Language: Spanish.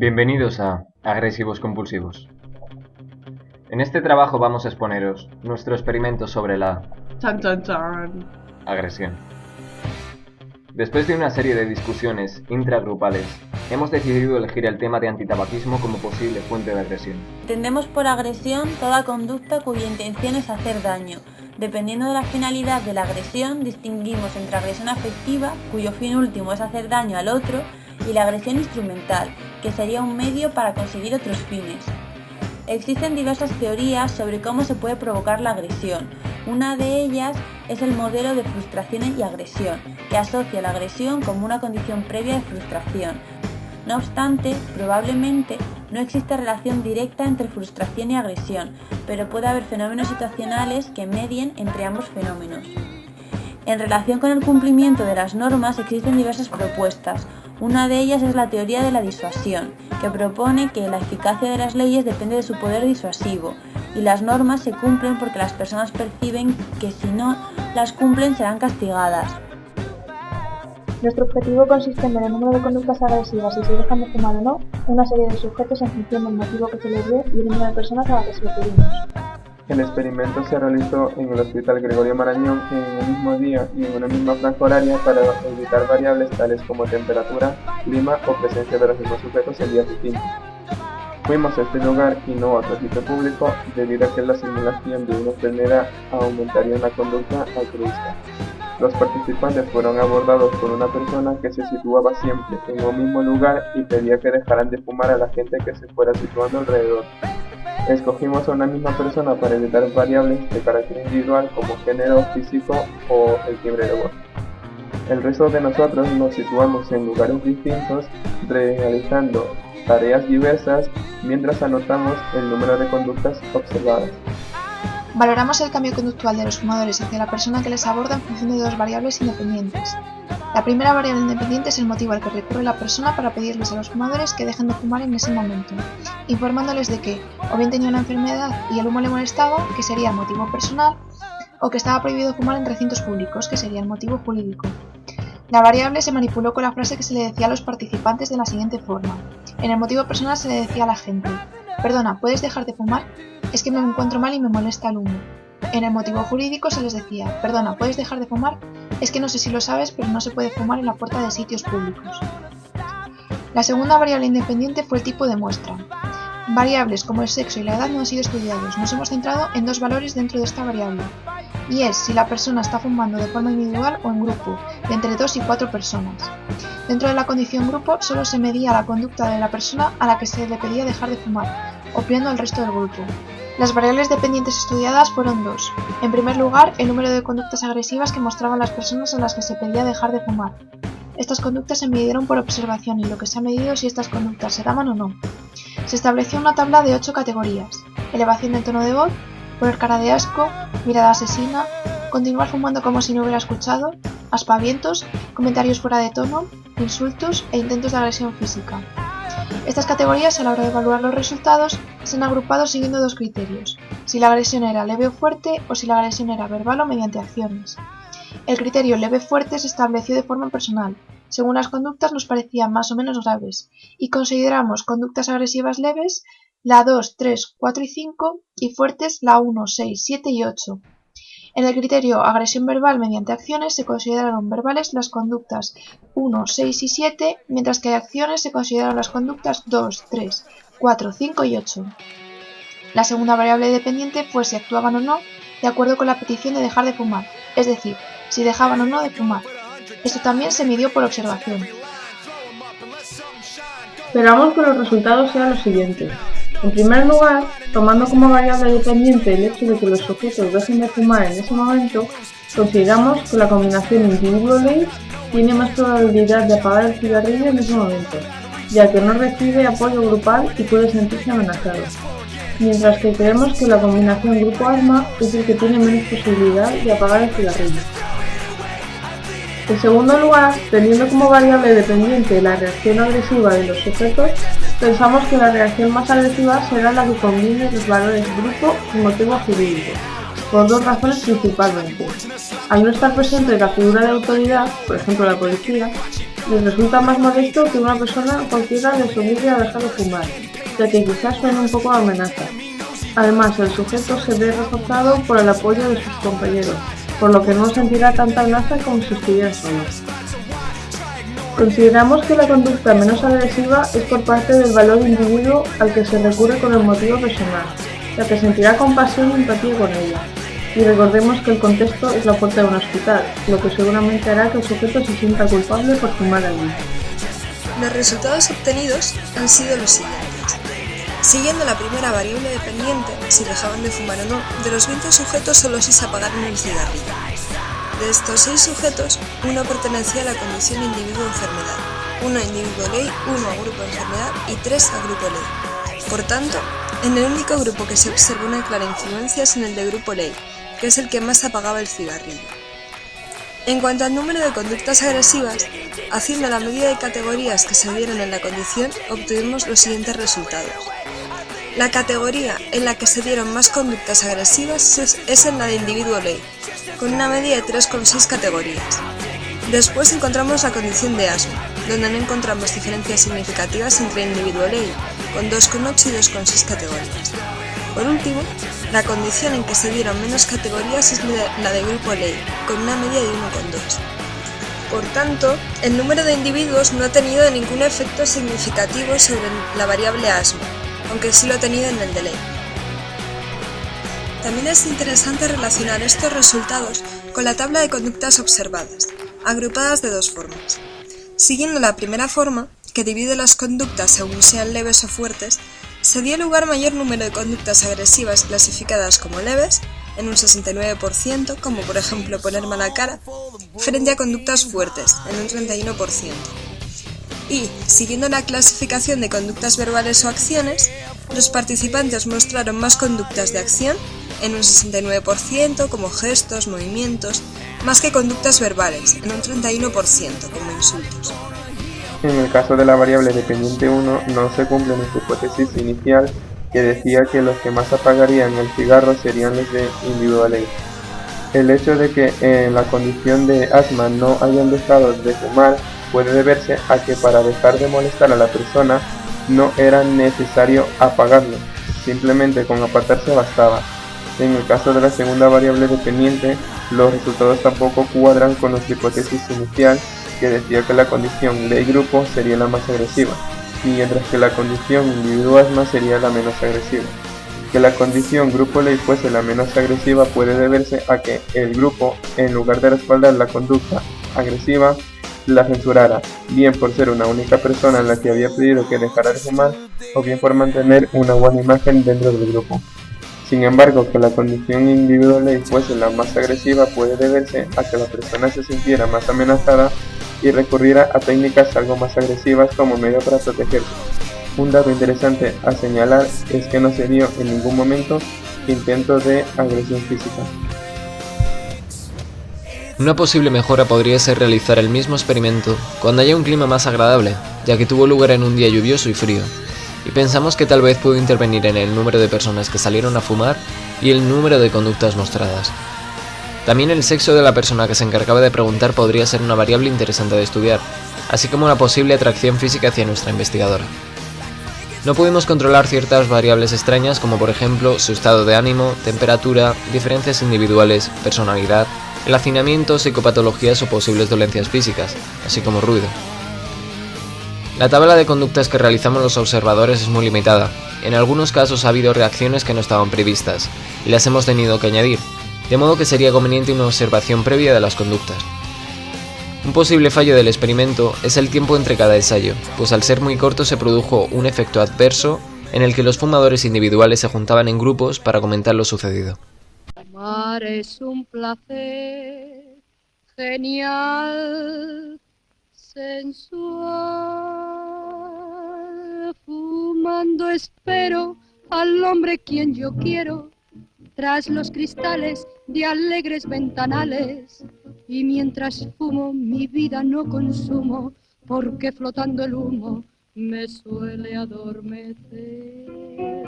Bienvenidos a Agresivos Compulsivos. En este trabajo vamos a exponeros nuestro experimento sobre la Chan, chan, chan. agresión. Después de una serie de discusiones intragrupales, hemos decidido elegir el tema de antitabaquismo como posible fuente de agresión. Entendemos por agresión toda conducta cuya intención es hacer daño. Dependiendo de la finalidad de la agresión, distinguimos entre agresión afectiva, cuyo fin último es hacer daño al otro, y la agresión instrumental, que sería un medio para conseguir otros fines. Existen diversas teorías sobre cómo se puede provocar la agresión. Una de ellas es el modelo de frustración y agresión, que asocia la agresión como una condición previa de frustración. No obstante, probablemente no existe relación directa entre frustración y agresión, pero puede haber fenómenos situacionales que medien entre ambos fenómenos. En relación con el cumplimiento de las normas existen diversas propuestas. Una de ellas es la teoría de la disuasión, que propone que la eficacia de las leyes depende de su poder disuasivo, y las normas se cumplen porque las personas perciben que si no las cumplen serán castigadas. Nuestro objetivo consiste en ver el número de conductas agresivas y si dejan de fumar o no, una serie de sujetos en función del motivo que se les dé y el número de personas a las que se lo pedimos. El experimento se realizó en el Hospital Gregorio Marañón en el mismo día y en una misma franja horaria para evitar variables tales como temperatura, clima o presencia de los mismos sujetos en días distintos. Fuimos a este lugar y no a otro sitio público debido a que la simulación de una enfermedad aumentaría una conducta altruista. Los participantes fueron abordados por una persona que se situaba siempre en un mismo lugar y pedía que dejaran de fumar a la gente que se fuera situando alrededor. Escogimos a una misma persona para evitar variables de carácter individual como género, físico o el timbre de voz. El resto de nosotros nos situamos en lugares distintos realizando tareas diversas mientras anotamos el número de conductas observadas. Valoramos el cambio conductual de los fumadores hacia la persona que les aborda en función de dos variables independientes. La primera variable independiente es el motivo al que recurre la persona para pedirles a los fumadores que dejen de fumar en ese momento, informándoles de que o bien tenía una enfermedad y el humo le molestaba, que sería el motivo personal, o que estaba prohibido fumar en recintos públicos, que sería el motivo jurídico. La variable se manipuló con la frase que se le decía a los participantes de la siguiente forma. En el motivo personal se le decía a la gente: perdona, ¿puedes dejar de fumar? Es que me encuentro mal y me molesta el humo. En el motivo jurídico se les decía: perdona, ¿puedes dejar de fumar? Es que no sé si lo sabes, pero no se puede fumar en la puerta de sitios públicos. La segunda variable independiente fue el tipo de muestra. Variables como el sexo y la edad no han sido estudiados. Nos hemos centrado en dos valores dentro de esta variable, y es si la persona está fumando de forma individual o en grupo, de entre 2 y 4 personas. Dentro de la condición grupo solo se medía la conducta de la persona a la que se le pedía dejar de fumar, obviando al resto del grupo. Las variables dependientes estudiadas fueron dos. En primer lugar, el número de conductas agresivas que mostraban las personas a las que se pedía dejar de fumar. Estas conductas se midieron por observación y lo que se ha medido si estas conductas se daban o no. Se estableció una tabla de 8 categorías: elevación del tono de voz, poner cara de asco, mirada asesina, continuar fumando como si no hubiera escuchado, aspavientos, comentarios fuera de tono, insultos e intentos de agresión física. Estas categorías, a la hora de evaluar los resultados, se han agrupado siguiendo dos criterios: si la agresión era leve o fuerte o si la agresión era verbal o mediante acciones. El criterio leve-fuerte se estableció de forma personal, según las conductas nos parecían más o menos graves, y consideramos conductas agresivas leves la 2, 3, 4 y 5 y fuertes la 1, 6, 7 y 8. En el criterio agresión verbal mediante acciones se consideraron verbales las conductas 1, 6 y 7, mientras que acciones se consideraron las conductas 2, 3, 4, 5 y 8. La segunda variable dependiente fue si actuaban o no de acuerdo con la petición de dejar de fumar, es decir, si dejaban o no de fumar. Esto también se midió por observación. Esperamos que los resultados sean los siguientes. En primer lugar, tomando como variable dependiente el hecho de que los sujetos dejen de fumar en ese momento, consideramos que la combinación individuo-ley tiene más probabilidad de apagar el cigarrillo en ese momento, ya que no recibe apoyo grupal y puede sentirse amenazado, mientras que creemos que la combinación grupo-arma es el que tiene menos posibilidad de apagar el cigarrillo. En segundo lugar, teniendo como variable dependiente la reacción agresiva de los sujetos, pensamos que la reacción más agresiva será la que combine los valores grupo y motivo jurídico, por dos razones principalmente. Al no estar presente la figura de autoridad, por ejemplo la policía, Les resulta más molesto que una persona cualquiera les obligue a dejar de fumar, ya que quizás suene un poco a amenaza. Además, el sujeto se ve reforzado por el apoyo de sus compañeros, por lo que no sentirá tanta amenaza como si estuviera solo. Consideramos que la conducta menos agresiva es por parte del valor individuo al que se recurre con el motivo personal, ya que sentirá compasión y empatía con ella. Y recordemos que el contexto es la puerta de un hospital, lo que seguramente hará que el sujeto se sienta culpable por fumar allí. Los resultados obtenidos han sido los siguientes. Siguiendo la primera variable dependiente, si dejaban de fumar o no, de los 20 sujetos solo 6 apagaron el cigarrillo. De estos 6 sujetos, uno pertenecía a la condición individuo-enfermedad, uno a individuo ley, uno a grupo enfermedad y 3 a grupo ley. Por tanto, en el único grupo que se observa una clara influencia es en el de grupo ley, que es el que más apagaba el cigarrillo. En cuanto al número de conductas agresivas, haciendo la medida de categorías que se dieron en la condición, obtuvimos los siguientes resultados. La categoría en la que se dieron más conductas agresivas es en la de individuo ley, con una media de 3,6 categorías. Después encontramos la condición de asma, donde no encontramos diferencias significativas entre individuo ley, con 2,8 y 2,6 categorías. Por último, la condición en que se dieron menos categorías es la de grupo ley, con una media de 1,2. Por tanto, el número de individuos no ha tenido ningún efecto significativo sobre la variable asma, aunque sí lo ha tenido en el de ley. También es interesante relacionar estos resultados con la tabla de conductas observadas, agrupadas de dos formas. Siguiendo la primera forma, que divide las conductas según sean leves o fuertes, se dio lugar mayor número de conductas agresivas clasificadas como leves, en un 69%, como por ejemplo poner mala cara, frente a conductas fuertes, en un 31%. Y, siguiendo la clasificación de conductas verbales o acciones, los participantes mostraron más conductas de acción, en un 69%, como gestos, movimientos, más que conductas verbales, en un 31%, como insultos. En el caso de la variable dependiente 1, no se cumple nuestra hipótesis inicial que decía que los que más apagarían el cigarro serían los de individual ley. El hecho de que en la condición de asma no hayan dejado de fumar puede deberse a que para dejar de molestar a la persona no era necesario apagarlo, simplemente con apartarse bastaba. En el caso de la segunda variable dependiente, los resultados tampoco cuadran con nuestra hipótesis inicial que decía que la condición ley-grupo sería la más agresiva, mientras que la condición individuo-asma sería la menos agresiva. Que la condición grupo-ley fuese la menos agresiva puede deberse a que el grupo, en lugar de respaldar la conducta agresiva, la censurara, bien por ser una única persona la que había pedido que dejara de fumar, o bien por mantener una buena imagen dentro del grupo. Sin embargo, que la condición individual fuese la más agresiva puede deberse a que la persona se sintiera más amenazada y recurriera a técnicas algo más agresivas como medio para protegerse. Un dato interesante a señalar es que no se dio en ningún momento intento de agresión física. Una posible mejora podría ser realizar el mismo experimento cuando haya un clima más agradable, ya que tuvo lugar en un día lluvioso y frío, y pensamos que tal vez pudo intervenir en el número de personas que salieron a fumar y el número de conductas mostradas. También el sexo de la persona que se encargaba de preguntar podría ser una variable interesante de estudiar, así como una posible atracción física hacia nuestra investigadora. No pudimos controlar ciertas variables extrañas como por ejemplo su estado de ánimo, temperatura, diferencias individuales, personalidad, el hacinamiento, psicopatologías o posibles dolencias físicas, así como ruido. La tabla de conductas que realizamos los observadores es muy limitada. En algunos casos ha habido reacciones que no estaban previstas y las hemos tenido que añadir, de modo que sería conveniente una observación previa de las conductas. Un posible fallo del experimento es el tiempo entre cada ensayo, pues al ser muy corto se produjo un efecto adverso en el que los fumadores individuales se juntaban en grupos para comentar lo sucedido. Fumar es un placer genial, sensual. Fumando espero al hombre quien yo quiero, tras los cristales de alegres ventanales. Y mientras fumo mi vida no consumo, porque flotando el humo me suele adormecer.